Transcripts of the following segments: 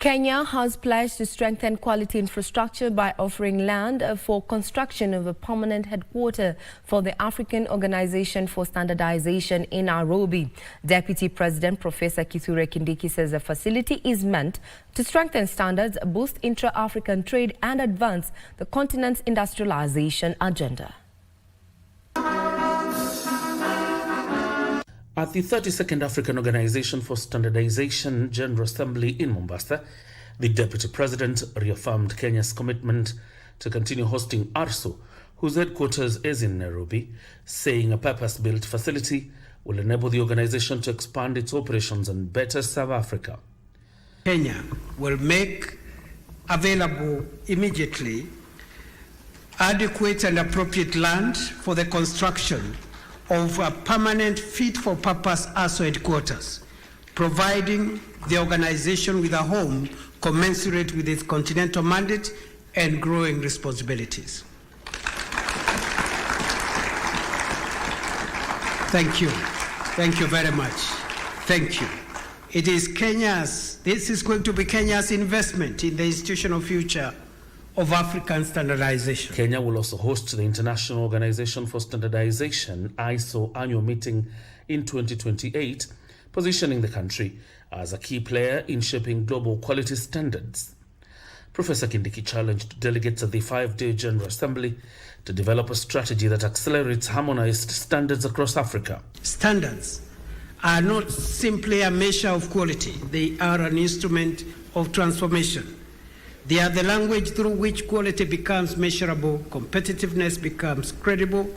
Kenya has pledged to strengthen quality infrastructure by offering land for construction of a permanent headquarters for the African Organization for Standardization in Nairobi. Deputy President Prof Kithure Kindiki says the facility is meant to strengthen standards, boost intra-African trade and advance the continent's industrialization agenda. At the 32nd African Organization for Standardization General Assembly in Mombasa, the Deputy President reaffirmed Kenya's commitment to continue hosting ARSO, whose headquarters is in Nairobi, saying a purpose-built facility will enable the organization to expand its operations and better serve Africa. Kenya will make available immediately adequate and appropriate land for the construction of a permanent fit-for-purpose ARSO headquarters, providing the organization with a home commensurate with its continental mandate and growing responsibilities. Thank you. Thank you very much. Thank you. This is going to be Kenya's investment in the institutional future of African standardization. Kenya will also host the International Organization for Standardization (ARSO) annual meeting in 2028, positioning the country as a key player in shaping global quality standards. Professor Kindiki challenged delegates at the 5-day General Assembly to develop a strategy that accelerates harmonized standards across Africa. Standards are not simply a measure of quality, they are an instrument of transformation. They are the language through which quality becomes measurable, competitiveness becomes credible,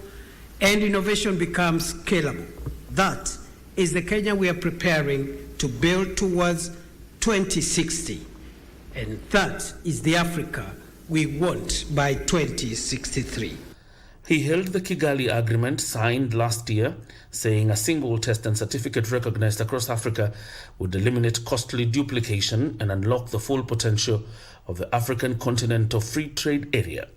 and innovation becomes scalable. That is the Kenya we are preparing to build towards 2060. And that is the Africa we want by 2063. He hailed the Kigali Agreement signed last year, saying a single test and certificate recognized across Africa would eliminate costly duplication and unlock the full potential of the African Continental Free Trade Area.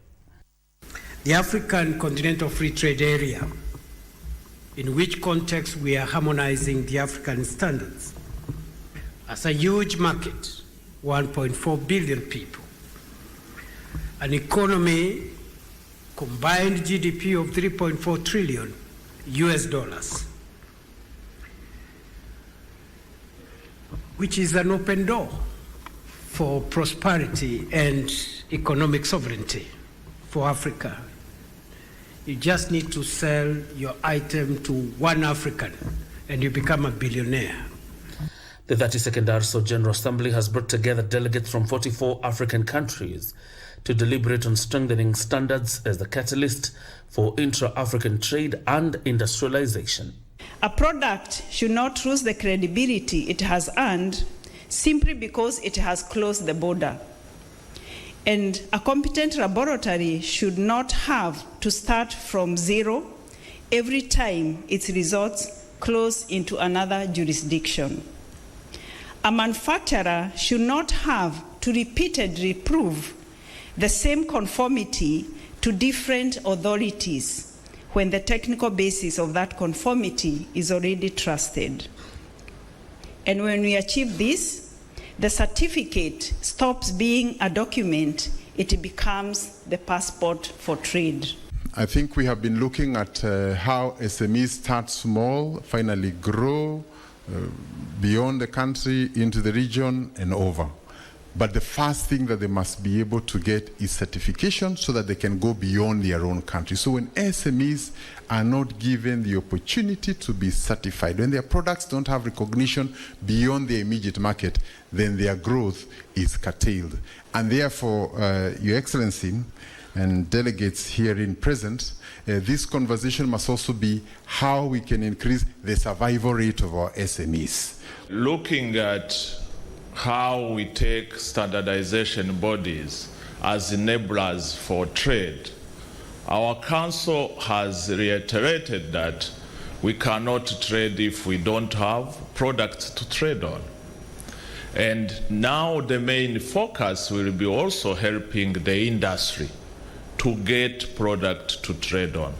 The African Continental Free Trade Area, in which context we are harmonizing the African standards, has a huge market, 1.4 billion people, an economy, combined GDP of 3.4 trillion US dollars, which is an open door for prosperity and economic sovereignty for Africa. You just need to sell your item to one African and you become a billionaire. The 32nd ARSO General Assembly has brought together delegates from 44 African countries to deliberate on strengthening standards as the catalyst for intra-African trade and industrialization. A product should not lose the credibility it has earned simply because it has closed the border. And a competent laboratory should not have to start from zero every time its results close into another jurisdiction. A manufacturer should not have to repeatedly prove the same conformity to different authorities when the technical basis of that conformity is already trusted. And when we achieve this, the certificate stops being a document, it becomes the passport for trade. I think we have been looking at how SMEs start small, finally grow beyond the country, into the region and over. But the first thing that they must be able to get is certification so that they can go beyond their own country. So when SMEs are not given the opportunity to be certified, when their products don't have recognition beyond their immediate market, then their growth is curtailed. And therefore, Your Excellency and delegates herein present, this conversation must also be how we can increase the survival rate of our SMEs. Looking at how we take standardization bodies as enablers for trade, our council has reiterated that we cannot trade if we don't have products to trade on. And now the main focus will be also helping the industry to get product to trade on.